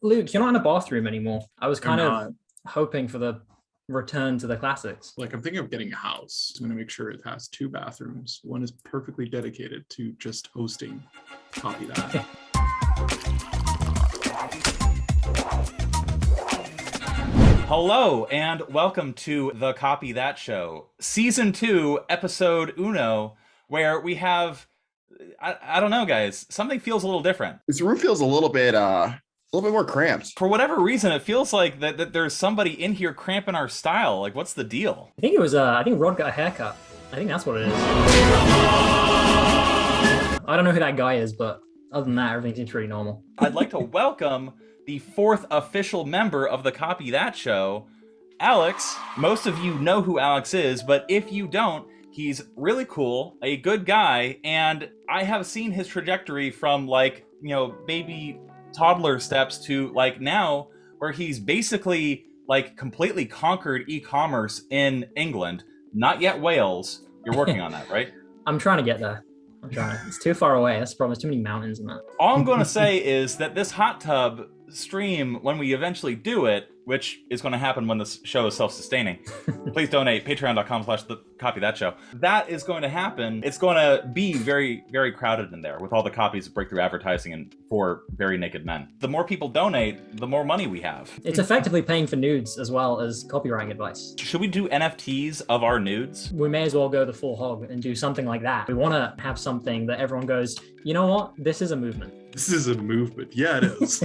Luke, you're not in a bathroom anymore. I was kind I'm of not. hoping for the return to the classics. Like, I'm thinking of getting a house. I'm going to make sure it has 2 bathrooms. One is perfectly dedicated to just hosting. Copy that. Hello and welcome to the Copy That Show, Season 2, Episode Uno, where we have, I don't know, guys, something feels a little different. This room feels a little bit more cramped. For whatever reason, it feels like that there's somebody in here cramping our style. Like, what's the deal? I think it was, I think Rod got a haircut. I think that's what it is. I don't know who that guy is, but other than that, everything seems pretty normal. I'd like to welcome the 4th official member of the Copy That Show, Alex. Most of you know who Alex is, but if you don't, he's really cool, a good guy, and I have seen his trajectory from, like, you know, baby toddler steps to, like, now, where he's basically, like, completely conquered e-commerce in England, not yet Wales. You're working on that, right? I'm trying to get there. It's too far away. That's the problem. There's too many mountains in that. All I'm going to say is that this hot tub stream, when we eventually do it, which is going to happen when this show is self-sustaining, please donate, patreon.com/thecopythatshow. That is going to happen. It's going to be very, very crowded in there with all the copies of Breakthrough Advertising and 4 Very Naked Men. The more people donate, the more money we have. It's effectively paying for nudes as well as copywriting advice. Should we do NFTs of our nudes? We may as well go the full hog and do something like that. We want to have something that everyone goes, you know what? This is a movement. This is a movement. Yeah, it is.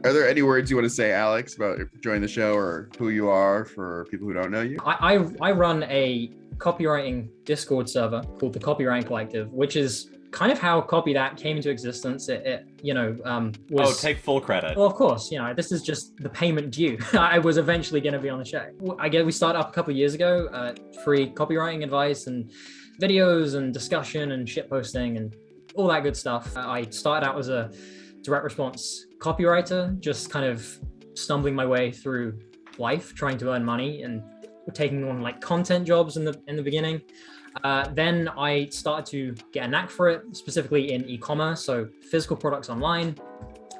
Are there any words you want to say, Alex, about joining the show or who you are for people who don't know you? I run a copywriting Discord server called the Copywriting Collective, which is kind of how Copy That came into existence. It was... take full credit. Well, of course, this is just the payment due. I was eventually going to be on the show. I guess we started up a couple of years ago, free copywriting advice and videos and discussion and shit posting and all that good stuff. I started out as a direct response copywriter, just kind of stumbling my way through life, trying to earn money and taking on like content jobs in the beginning. Then I started to get a knack for it, specifically in e-commerce, so physical products online.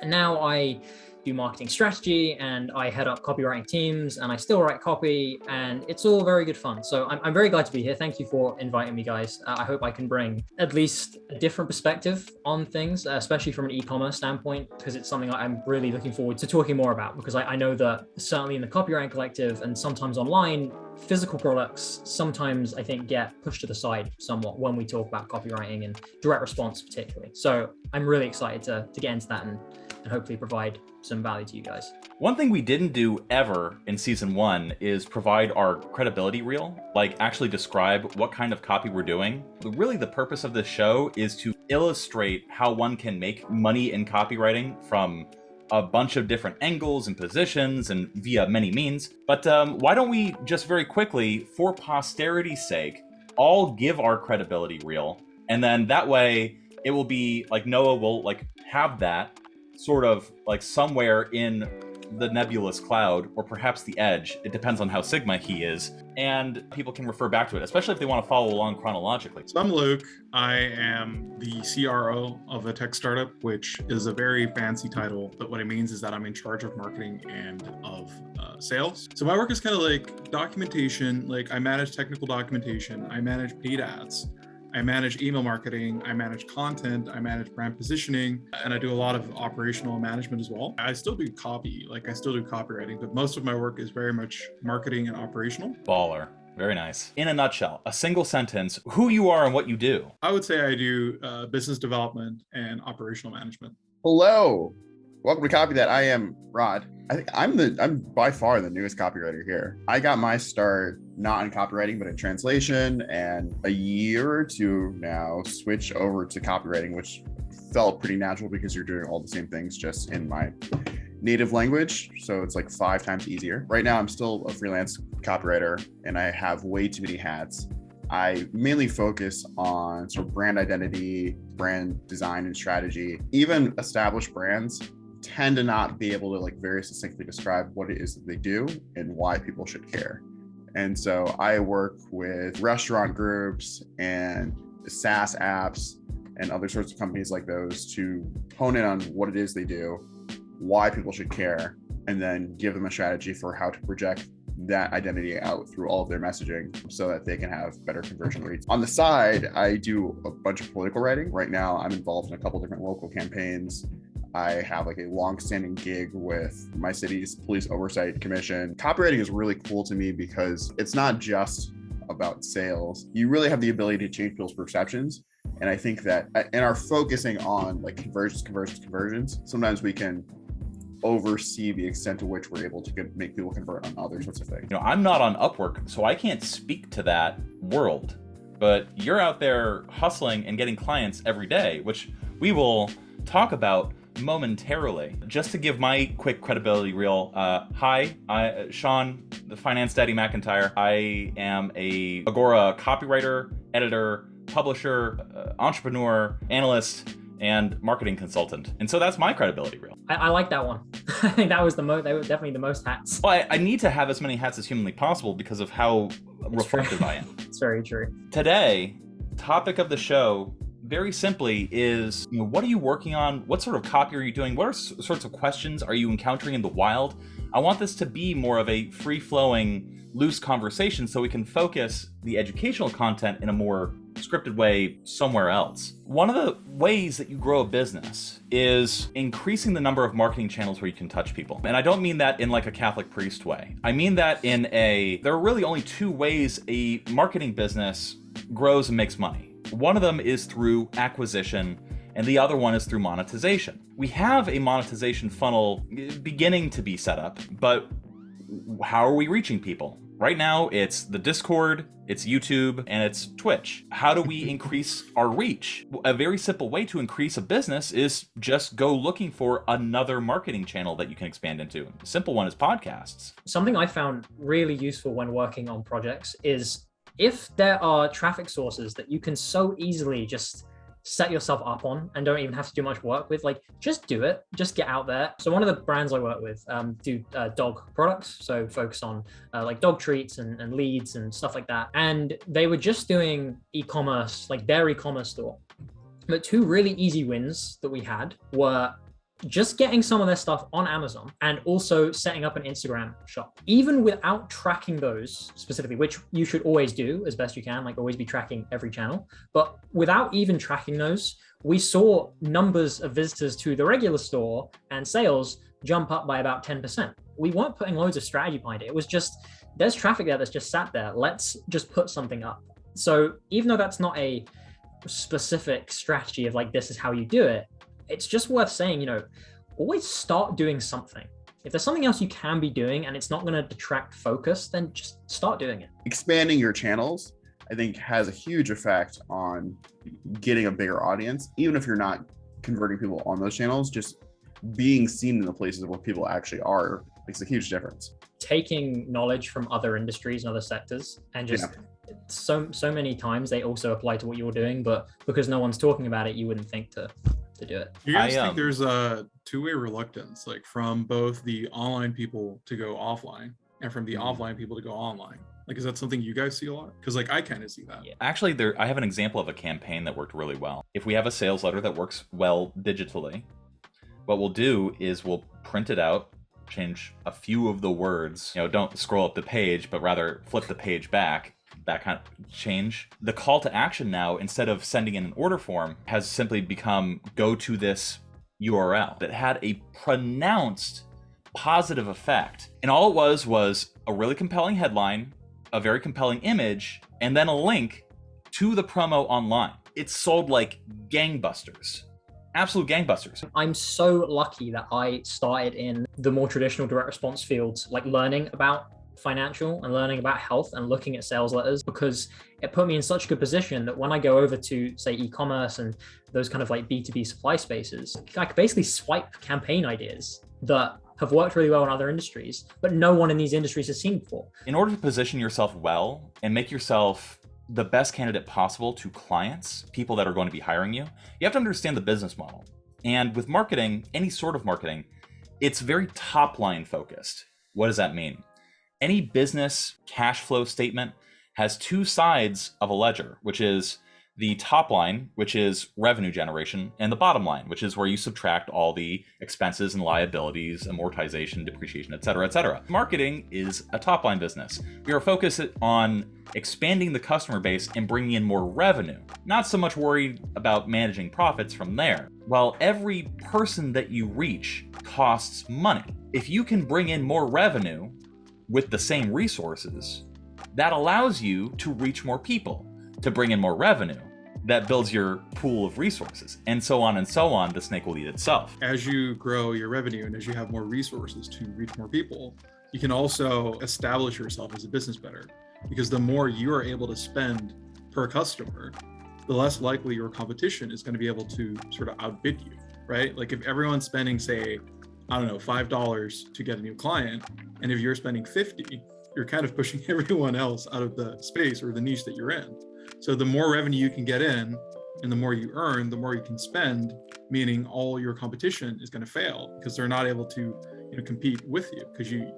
And now I do marketing strategy and I head up copywriting teams and I still write copy and it's all very good fun. So I'm very glad to be here. Thank you for inviting me, guys. I hope I can bring at least a different perspective on things, especially from an e-commerce standpoint, because it's something I'm really looking forward to talking more about, because I know that certainly in the Copywriting Collective and sometimes online, physical products sometimes I think get pushed to the side somewhat when we talk about copywriting and direct response particularly. So I'm really excited to get into that and hopefully provide some value to you guys. One thing we didn't do ever in season 1 is provide our credibility reel, like actually describe what kind of copy we're doing. Really, the purpose of this show is to illustrate how one can make money in copywriting from a bunch of different angles and positions and via many means. But why don't we just very quickly, for posterity's sake, all give our credibility reel, and then that way it will be like Noah will like have that sort of like somewhere in the nebulous cloud, or perhaps the edge. It depends on how Sigma he is, and people can refer back to it, especially if they want to follow along chronologically. So I'm Luke. I am the CRO of a tech startup, which is a very fancy title, but what it means is that I'm in charge of marketing and of sales. So my work is kind of like documentation. Like, I manage technical documentation, I manage paid ads, I manage email marketing, I manage content, I manage brand positioning, and I do a lot of operational management as well. I still do copy, like I still do copywriting, but most of my work is very much marketing and operational. Baller. Very nice. In a nutshell, a single sentence, who you are and what you do. I would say I do business development and operational management. Hello. Welcome to Copy That. I am Rod. I think I'm by far the newest copywriter here. I got my start not in copywriting, but in translation, and a year or two now switched over to copywriting, which felt pretty natural because you're doing all the same things just in my native language. So it's like 5 times easier. Right now, I'm still a freelance copywriter and I have way too many hats. I mainly focus on sort of brand identity, brand design and strategy. Even established brands tend to not be able to like very succinctly describe what it is that they do and why people should care. And so I work with restaurant groups and SaaS apps and other sorts of companies like those to hone in on what it is they do why people should care, and then give them a strategy for how to project that identity out through all of their messaging so that they can have better conversion rates. On the side, I do a bunch of political writing. Right now, I'm involved in a couple different local campaigns. I have like a long-standing gig with my city's police oversight commission. Copywriting is really cool to me because it's not just about sales. You really have the ability to change people's perceptions. And I think that in our focusing on like conversions, sometimes we can oversee the extent to which we're able to make people convert on other sorts of things. I'm not on Upwork, so I can't speak to that world, but you're out there hustling and getting clients every day, which we will talk about momentarily. Just to give my quick credibility reel, hi, Sean, the finance daddy MacIntyre. I am a Agora copywriter, editor, publisher, entrepreneur, analyst, and marketing consultant. And so that's my credibility reel. I like that one. I think that was they were definitely the most hats. Well, I need to have as many hats as humanly possible because of how reflective I am. It's very true. Today, topic of the show, very simply, is what are you working on? What sort of copy are you doing? What sorts of questions are you encountering in the wild? I want this to be more of a free-flowing, loose conversation so we can focus the educational content in a more scripted way somewhere else. One of the ways that you grow a business is increasing the number of marketing channels where you can touch people. And I don't mean that in like a Catholic priest way. I mean that there are really only two ways a marketing business grows and makes money. One of them is through acquisition, and the other one is through monetization. We have a monetization funnel beginning to be set up, but how are we reaching people? Right now, it's the Discord, it's YouTube, and it's Twitch. How do we increase our reach? A very simple way to increase a business is just go looking for another marketing channel that you can expand into. The simple one is podcasts. Something I found really useful when working on projects is if there are traffic sources that you can so easily just set yourself up on and don't even have to do much work with, like just do it, just get out there. So one of the brands I work with do dog products, so focus on like dog treats and leads and stuff like that. And they were just doing e-commerce, like their e-commerce store. But two really easy wins that we had were just getting some of their stuff on Amazon and also setting up an Instagram shop. Even without tracking those specifically, which you should always do as best you can, like always be tracking every channel. But without even tracking those, we saw numbers of visitors to the regular store and sales jump up by about 10%. We weren't putting loads of strategy behind it. It was just, there's traffic there that's just sat there. Let's just put something up. So even though that's not a specific strategy of like, this is how you do it, it's just worth saying, always start doing something. If there's something else you can be doing and it's not going to detract focus, then just start doing it. Expanding your channels, I think, has a huge effect on getting a bigger audience. Even if you're not converting people on those channels, just being seen in the places where people actually are makes a huge difference. Taking knowledge from other industries and other sectors and just so many times they also apply to what you're doing, but because no one's talking about it, you wouldn't think to do it. You guys think there's a two-way reluctance, like from both the online people to go offline and from the offline people to go online? Like, is that something you guys see a lot? Because like I kind of see that. Yeah. Actually, I have an example of a campaign that worked really well. If we have a sales letter that works well digitally, what we'll do is we'll print it out, change a few of the words, don't scroll up the page, but rather flip the page back. That kind of change. The call to action now, instead of sending in an order form, has simply become go to this URL. That had a pronounced positive effect. And all it was a really compelling headline, a very compelling image, and then a link to the promo online. It sold like gangbusters. Absolute gangbusters. I'm so lucky that I started in the more traditional direct response fields, like learning about financial and learning about health and looking at sales letters, because it put me in such a good position that when I go over to say e-commerce and those kind of like B2B supply spaces, I could basically swipe campaign ideas that have worked really well in other industries, but no one in these industries has seen before. In order to position yourself well and make yourself the best candidate possible to clients, people that are going to be hiring you, you have to understand the business model. And with marketing, any sort of marketing, it's very top line focused. What does that mean? Any business cash flow statement has two sides of a ledger, which is the top line, which is revenue generation, and the bottom line, which is where you subtract all the expenses and liabilities, amortization, depreciation, et cetera, et cetera. Marketing is a top line business. We are focused on expanding the customer base and bringing in more revenue, not so much worried about managing profits from there. Well, every person that you reach costs money. If you can bring in more revenue with the same resources, that allows you to reach more people, to bring in more revenue. That builds your pool of resources, and so on and so on. The snake will eat itself. As you grow your revenue and as you have more resources to reach more people, you can also establish yourself as a business better, because the more you are able to spend per customer, the less likely your competition is going to be able to sort of outbid you, right? Like if everyone's spending, say, I don't know, $5 to get a new client, and if you're spending 50, you're kind of pushing everyone else out of the space or the niche that you're in. So the more revenue you can get in and the more you earn, the more you can spend, meaning all your competition is going to fail because they're not able to compete with you because you're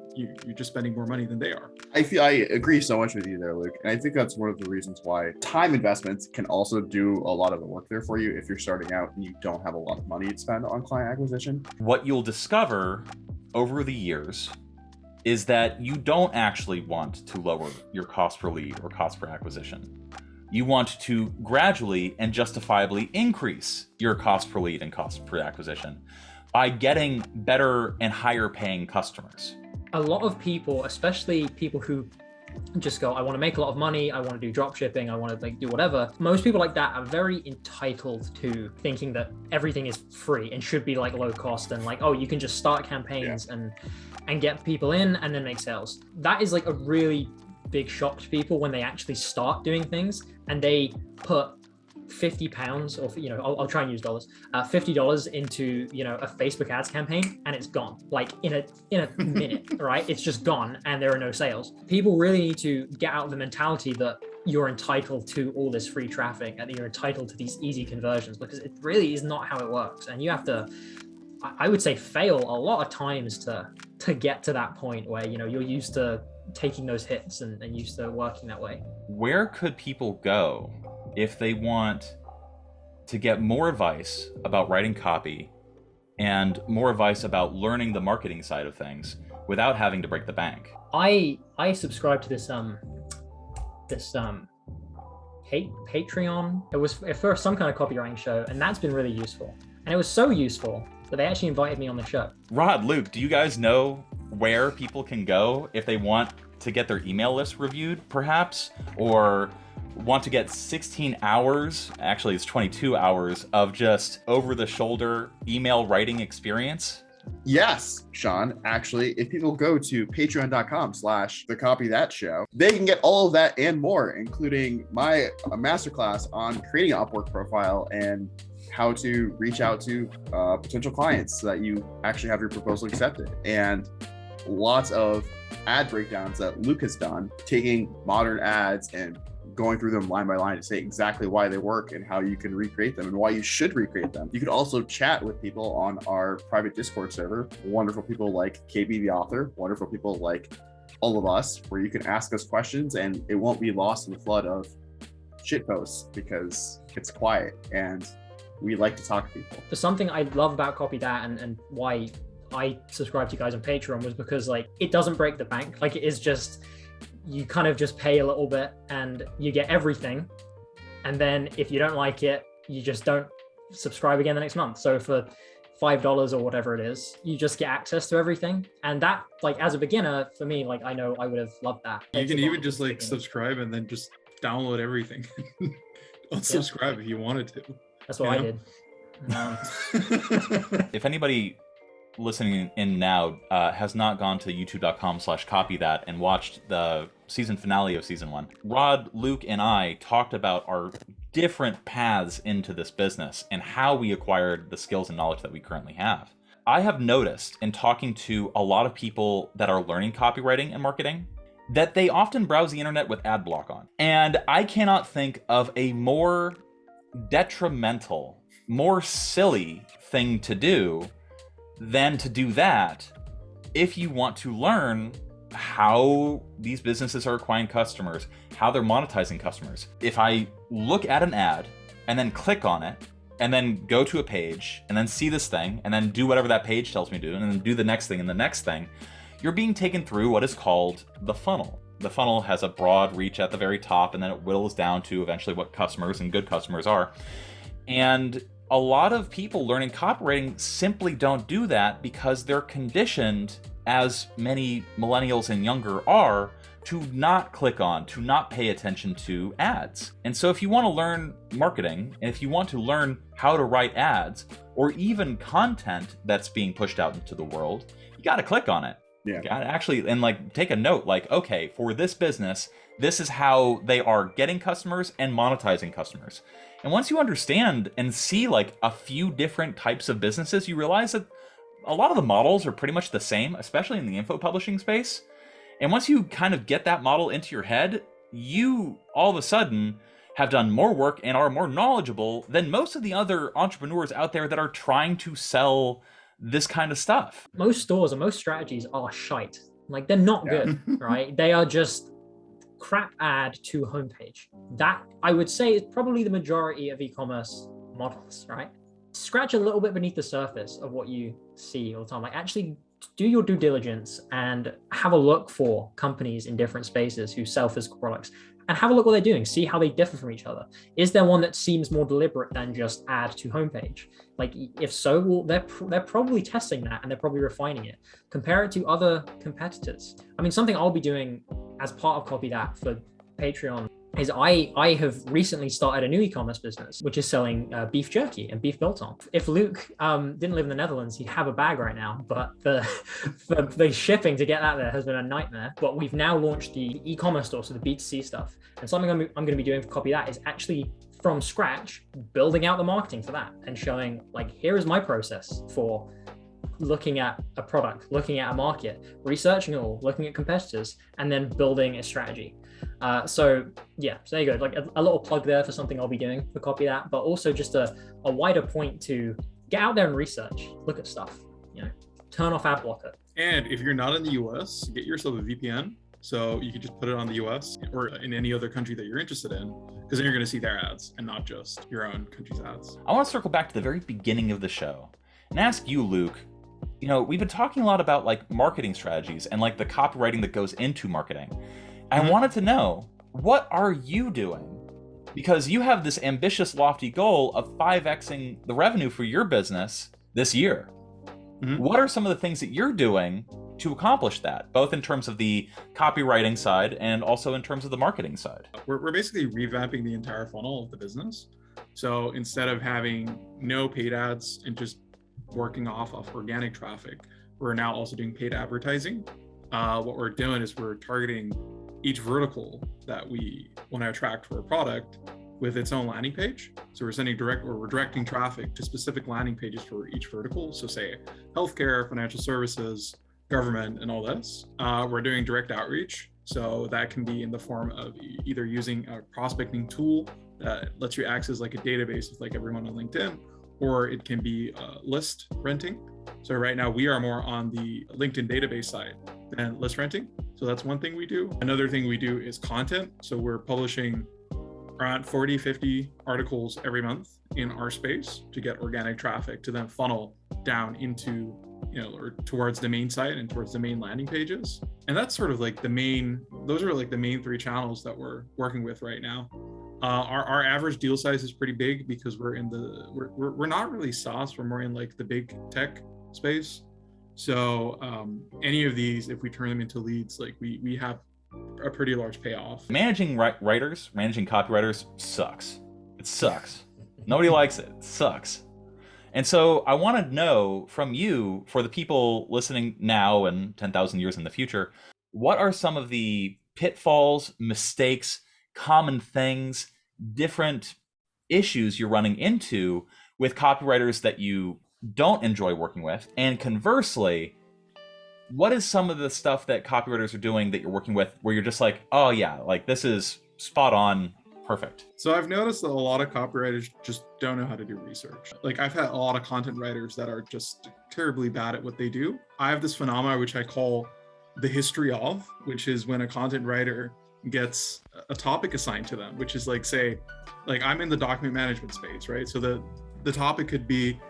just spending more money than they are. I agree so much with you there, Luke. And I think that's one of the reasons why time investments can also do a lot of the work there for you if you're starting out and you don't have a lot of money to spend on client acquisition. What you'll discover over the years is that you don't actually want to lower your cost per lead or cost per acquisition. You want to gradually and justifiably increase your cost per lead and cost per acquisition by getting better and higher paying customers. A lot of people, especially people who just go, I want to make a lot of money, I want to do drop shipping, I want to do whatever. Most people like that are very entitled to thinking that everything is free and should be low cost and oh, you can just start campaigns and get people in and then make sales. That is a really big shock to people when they actually start doing things and they put £50 or I'll try and use dollars, $50 into a Facebook ads campaign and it's gone in a minute. Right, it's just gone and there are no sales. People really need to get out of the mentality that you're entitled to all this free traffic and you're entitled to these easy conversions, because it really is not how it works. And you have to, I would say, fail a lot of times to get to that point where you're used to taking those hits and used to working that way. Where could people go if they want to get more advice about writing copy and more advice about learning the marketing side of things without having to break the bank? I subscribe to this Patreon. It was at first some kind of copywriting show, and that's been really useful. And it was so useful that they actually invited me on the show. Rod, Luke, do you guys know where people can go if they want to get their email list reviewed, perhaps, or want to get 16 hours, actually it's 22 hours, of just over-the-shoulder email writing experience? Yes, Sean. Actually, if people go to patreon.com/thecopythatshow, they can get all of that and more, including my masterclass on creating an Upwork profile and how to reach out to potential clients so that you actually have your proposal accepted, and lots of ad breakdowns that Luke has done, taking modern ads and going through them line by line to say exactly why they work and how you can recreate them and why you should recreate them. You can also chat with people on our private Discord server, wonderful people like KB the author, wonderful people like all of us, where you can ask us questions and it won't be lost in the flood of shit posts because it's quiet and we like to talk to people. There's something I love about Copy That and why I subscribe to you guys on Patreon was because it doesn't break the bank. It is just, you kind of just pay a little bit and you get everything. And then if you don't like it, you just don't subscribe again the next month. So for $5 or whatever it is, you just get access to everything. And that, as a beginner, for me, I know I would have loved that. You can even just subscribe and then just download everything. Unsubscribe if you wanted to. That's what I did. If anybody listening in now has not gone to youtube.com/copythat and watched the season finale of season 1, Rod, Luke, and I talked about our different paths into this business and how we acquired the skills and knowledge that we currently have. I have noticed in talking to a lot of people that are learning copywriting and marketing that they often browse the internet with ad block on. And I cannot think of a more detrimental, more silly thing to do than to do that if you want to learn how these businesses are acquiring customers, how they're monetizing customers. If I look at an ad and then click on it and then go to a page and then see this thing and then do whatever that page tells me to do and then do the next thing and the next thing, you're being taken through what is called the funnel. The funnel has a broad reach at the very top, and then it whittles down to eventually what customers and good customers are. And a lot of people learning copywriting simply don't do that because they're conditioned, as many millennials and younger are, to not click on, to not pay attention to ads. And so if you want to learn marketing, and if you want to learn how to write ads, or even content that's being pushed out into the world, you got to click on it. Yeah. You got to actually, and like take a note, like, okay, for this business, this is how they are getting customers and monetizing customers. And once you understand and see like a few different types of businesses, you realize that a lot of the models are pretty much the same, especially in the info publishing space. And once you kind of get that model into your head, you all of a sudden have done more work and are more knowledgeable than most of the other entrepreneurs out there that are trying to sell this kind of stuff. Most stores and most strategies are shite. Like, they're not good, right? They are just crap ad to homepage. That, I would say, is probably the majority of e-commerce models, right? Scratch a little bit beneath the surface of what you see all the time. Like, actually do your due diligence and have a look for companies in different spaces who sell physical products, and have a look what they're doing. See how they differ from each other. Is there one that seems more deliberate than just add to homepage? Like, if so, well, they're probably testing that and they're probably refining it. Compare it to other competitors. I mean, something I'll be doing as part of Copy That for Patreon is I have recently started a new e-commerce business, which is selling beef jerky and beef biltong. If Luke didn't live in the Netherlands, he'd have a bag right now, but the shipping to get that there has been a nightmare. But we've now launched the e-commerce store, so the B2C stuff. And something I'm going to be doing for Copy That is actually from scratch, building out the marketing for that and showing, like, here is my process for looking at a product, looking at a market, researching it all, looking at competitors, and then building a strategy. So there you go. Like a little plug there for something I'll be doing for Copy That, but also just a wider point to get out there and research, look at stuff, turn off ad blocker. And if you're not in the US, get yourself a VPN. So you can just put it on the US or in any other country that you're interested in, because then you're going to see their ads and not just your own country's ads. I want to circle back to the very beginning of the show and ask you, Luke, we've been talking a lot about like marketing strategies and like the copywriting that goes into marketing. I wanted to know, what are you doing? Because you have this ambitious, lofty goal of 5xing the revenue for your business this year. What are some of the things that you're doing to accomplish that, both in terms of the copywriting side and also in terms of the marketing side? We're basically revamping the entire funnel of the business. So instead of having no paid ads and just working off of organic traffic, we're now also doing paid advertising. What we're doing is we're targeting each vertical that we want to attract for a product with its own landing page. So we're directing traffic to specific landing pages for each vertical. So say healthcare, financial services, government, and all this. We're doing direct outreach. So that can be in the form of either using a prospecting tool that lets you access like a database with like everyone on LinkedIn, or it can be list renting. So right now we are more on the LinkedIn database side than list renting. So that's one thing we do. Another thing we do is content. So we're publishing around 40, 50 articles every month in our space to get organic traffic to then funnel down into, or towards the main site and towards the main landing pages. And that's sort of like those are like the main three channels that we're working with right now. Our average deal size is pretty big because we're not really SaaS, we're more in like the big tech space. So any of these, if we turn them into leads, like we have a pretty large payoff. Managing writers, managing copywriters sucks. It sucks. Nobody likes it. It sucks. And so I want to know from you, for the people listening now and 10,000 years in the future, what are some of the pitfalls, mistakes, common things, different issues you're running into with copywriters that you don't enjoy working with? And conversely, what is some of the stuff that copywriters are doing that you're working with where you're just like, oh yeah, like this is spot on, perfect? So I've noticed that a lot of copywriters just don't know how to do research. Like I've had a lot of content writers that are just terribly bad at what they do. I have this phenomenon which I call the history of, which is when a content writer gets a topic assigned to them, which is like, say, like I'm in the document management space, right? So the topic could be,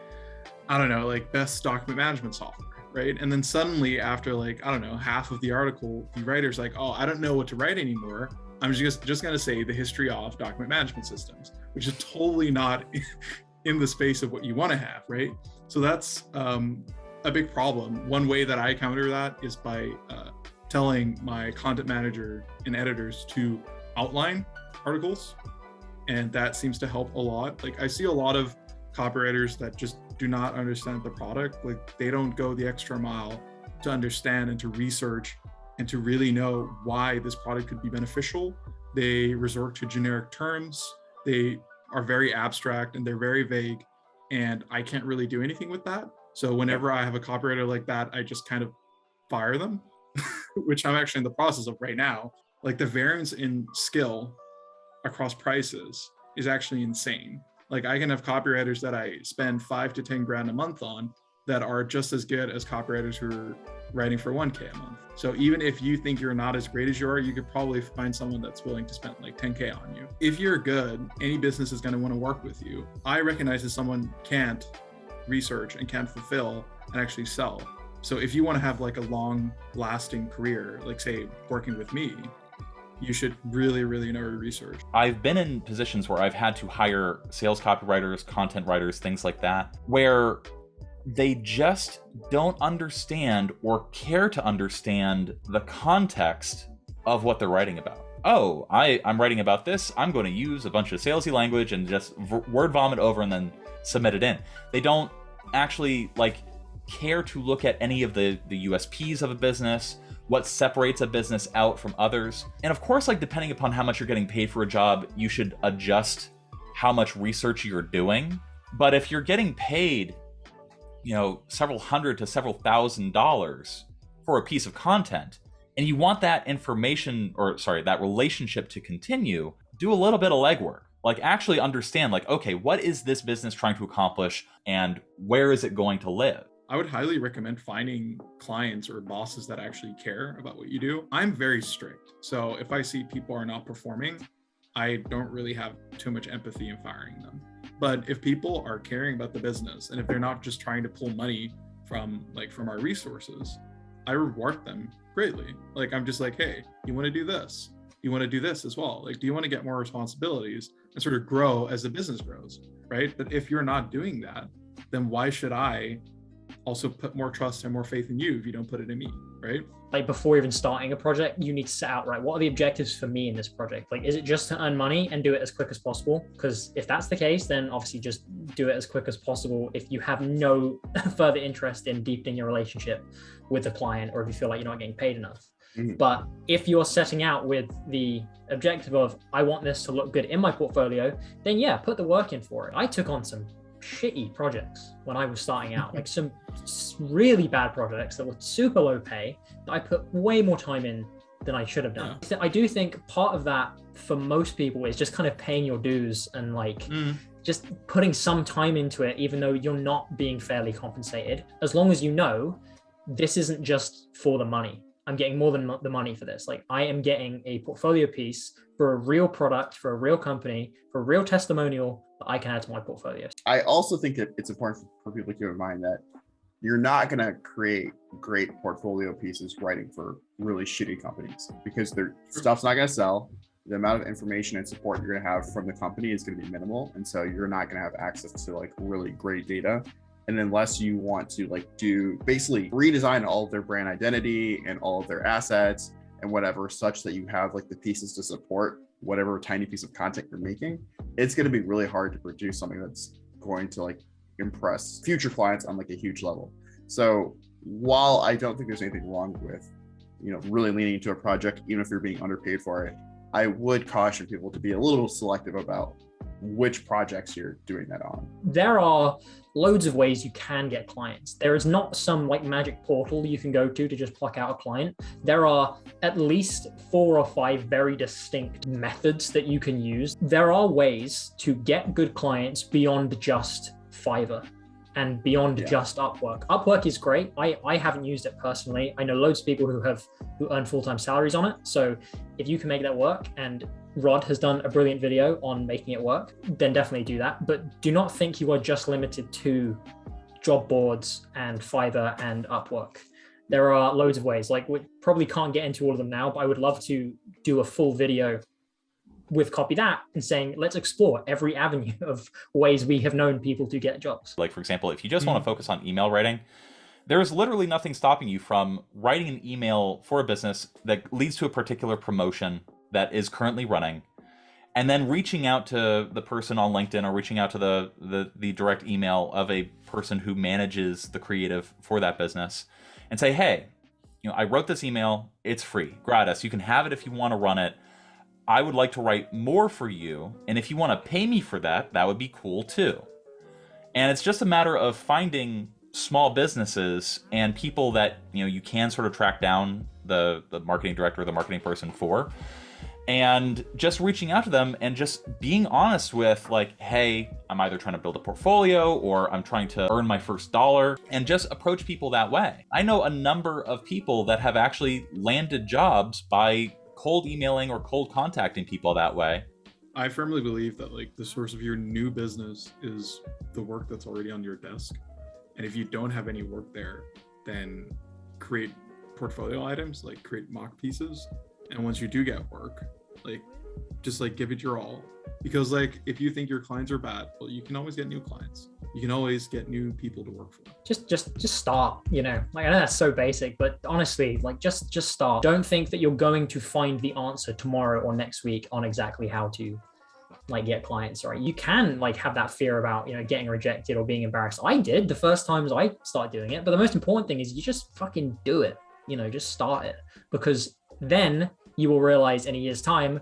I don't know, like best document management software, right? And then suddenly after like, I don't know, half of the article, the writer's like, oh, I don't know what to write anymore. I'm just going to say the history of document management systems, which is totally not in the space of what you want to have, right? So that's a big problem. One way that I counter that is by telling my content manager and editors to outline articles. And that seems to help a lot. Like I see a lot of copywriters that just do not understand the product. Like they don't go the extra mile to understand and to research and to really know why this product could be beneficial. They resort to generic terms. They are very abstract and they're very vague. And I can't really do anything with that. So whenever I have a copywriter like that, I just kind of fire them, which I'm actually in the process of right now. Like the variance in skill across prices is actually insane. Like I can have copywriters that I spend 5 to 10 grand a month on that are just as good as copywriters who are writing for 1K a month. So even if you think you're not as great as you are, you could probably find someone that's willing to spend like 10K on you. If you're good, any business is going to want to work with you. I recognize that someone can't research and can't fulfill and actually sell. So if you want to have like a long lasting career, like say working with me, you should really, really know your research. I've been in positions where I've had to hire sales copywriters, content writers, things like that, where they just don't understand or care to understand the context of what they're writing about. Oh, I'm writing about this. I'm going to use a bunch of salesy language and just word vomit over and then submit it in. They don't actually like care to look at any of the USPs of a business, what separates a business out from others. And of course, like depending upon how much you're getting paid for a job, you should adjust how much research you're doing. But if you're getting paid, you know, several hundred to several $1,000s for a piece of content, and you want that information, or sorry, that relationship to continue, do a little bit of legwork. Like actually understand, like, okay, what is this business trying to accomplish and where is it going to live? I would highly recommend finding clients or bosses that actually care about what you do. I'm very strict. So if I see people are not performing, I don't really have too much empathy in firing them. But if people are caring about the business and if they're not just trying to pull money from our resources, I reward them greatly. Like I'm just like, hey, you want to do this? You want to do this as well? Like, do you want to get more responsibilities and sort of grow as the business grows, right? But if you're not doing that, then why should I also put more trust and more faith in you if you don't put it in me, right? Like before even starting a project, you need to set out, right, what are the objectives for me in this project? Like, is it just to earn money and do it as quick as possible? Because if that's the case, then obviously just do it as quick as possible if you have no further interest in deepening your relationship with the client, or if you feel like you're not getting paid enough. Mm-hmm. But if you're setting out with the objective of, I want this to look good in my portfolio, then yeah, put the work in for it. I took on some shitty projects when I was starting out, like some really bad projects that were super low pay that I put way more time in than I should have done. Yeah. I do think part of that for most people is just kind of paying your dues and like just putting some time into it, even though you're not being fairly compensated. As long as you know this isn't just for the money. I'm getting more than the money for this. Like I am getting a portfolio piece for a real product, for a real company, for a real testimonial that I can add to my portfolio. I also think that it's important for people to keep in mind that you're not going to create great portfolio pieces writing for really shitty companies because their stuff's not going to sell. The amount of information and support you're going to have from the company is going to be minimal. And so you're not going to have access to like really great data. And unless you want to like do basically redesign all of their brand identity and all of their assets and whatever, such that you have like the pieces to support whatever tiny piece of content you're making, it's going to be really hard to produce something that's going to like impress future clients on like a huge level. So while I don't think there's anything wrong with, you know, really leaning into a project, even if you're being underpaid for it, I would caution people to be a little selective about which projects you're doing that on. There are loads of ways you can get clients. There is not some like magic portal you can go to just pluck out a client. There are at least 4 or 5 very distinct methods that you can use. There are ways to get good clients beyond just Fiverr. and beyond just Upwork. Upwork is great. I haven't used it personally. I know loads of people who earn full-time salaries on it. So if you can make that work, and Rod has done a brilliant video on making it work, then definitely do that. But do not think you are just limited to job boards and Fiverr and Upwork. There are loads of ways. Like, we probably can't get into all of them now, but I would love to do a full video with Copy That and saying, let's explore every avenue of ways we have known people to get jobs. Like, for example, if you just want to focus on email writing, there's literally nothing stopping you from writing an email for a business that leads to a particular promotion that is currently running, and then reaching out to the person on LinkedIn or reaching out to the direct email of a person who manages the creative for that business and say, hey, I wrote this email, it's free, gratis, you can have it if you want to run it. I would like to write more for you, and if you want to pay me for that, that would be cool too. And it's just a matter of finding small businesses and people that you can sort of track down the marketing director or the marketing person for, and just reaching out to them and just being honest with, like, hey, I'm either trying to build a portfolio or I'm trying to earn my first dollar, and just approach people that way. I know a number of people that have actually landed jobs by cold emailing or cold contacting people that way. I firmly believe that, like, the source of your new business is the work that's already on your desk. And if you don't have any work there, then create portfolio items, like create mock pieces. And once you do get work, like, just like give it your all. Because, like, if you think your clients are bad, well, you can always get new clients. You can always get new people to work for. Just start, like, I know that's so basic, but honestly, like, just start. Don't think that you're going to find the answer tomorrow or next week on exactly how to, like, get clients, right? You can, like, have that fear about, getting rejected or being embarrassed. I did the first times I started doing it, but the most important thing is you just fucking do it, just start it, because then you will realize in a year's time,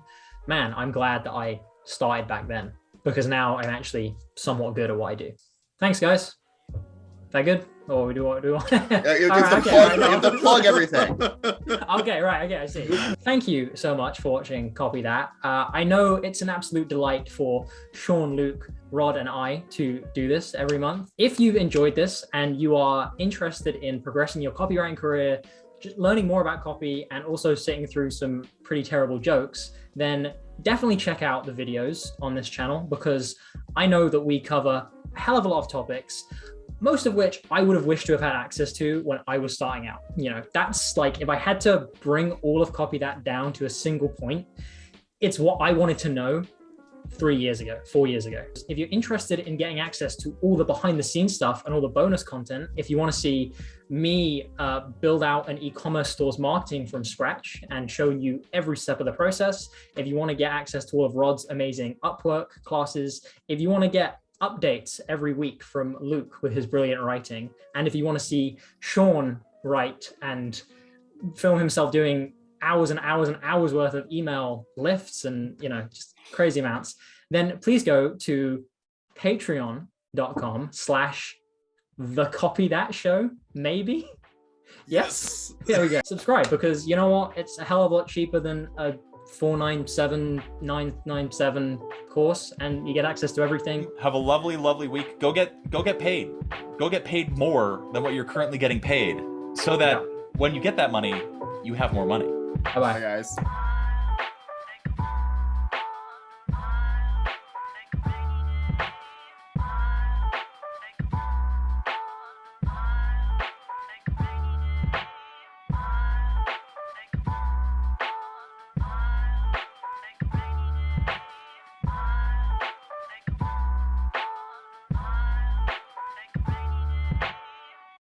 man, I'm glad that I started back then, because now I'm actually somewhat good at what I do. Thanks, guys. Is that good? Or do what? Yeah, you have to plug everything. Okay, right. Okay, I see. Thank you so much for watching Copy That. I know it's an absolute delight for Sean, Luke, Rod, and I to do this every month. If you've enjoyed this and you are interested in progressing your copywriting career, just learning more about copy, and also sitting through some pretty terrible jokes, then definitely check out the videos on this channel, because I know that we cover a hell of a lot of topics, most of which I would have wished to have had access to when I was starting out. That's like, if I had to bring all of Copy That down to a single point, it's what I wanted to know 3 years ago, 4 years ago. If you're interested in getting access to all the behind the scenes stuff and all the bonus content, if you want to see me build out an e-commerce store's marketing from scratch and show you every step of the process, if you want to get access to all of Rod's amazing Upwork classes, if you want to get updates every week from Luke with his brilliant writing, and if you want to see Sean write and film himself doing hours and hours and hours worth of email lifts and just crazy amounts, then please go to patreon.com/thecopythatshow, maybe. Yes, there we go. Subscribe, because you know what, it's a hell of a lot cheaper than a $497,997 course, and you get access to everything. Have a lovely week. Go get paid. Go get paid more than what you're currently getting paid, so that when you get that money, you have more money. Bye-bye, guys.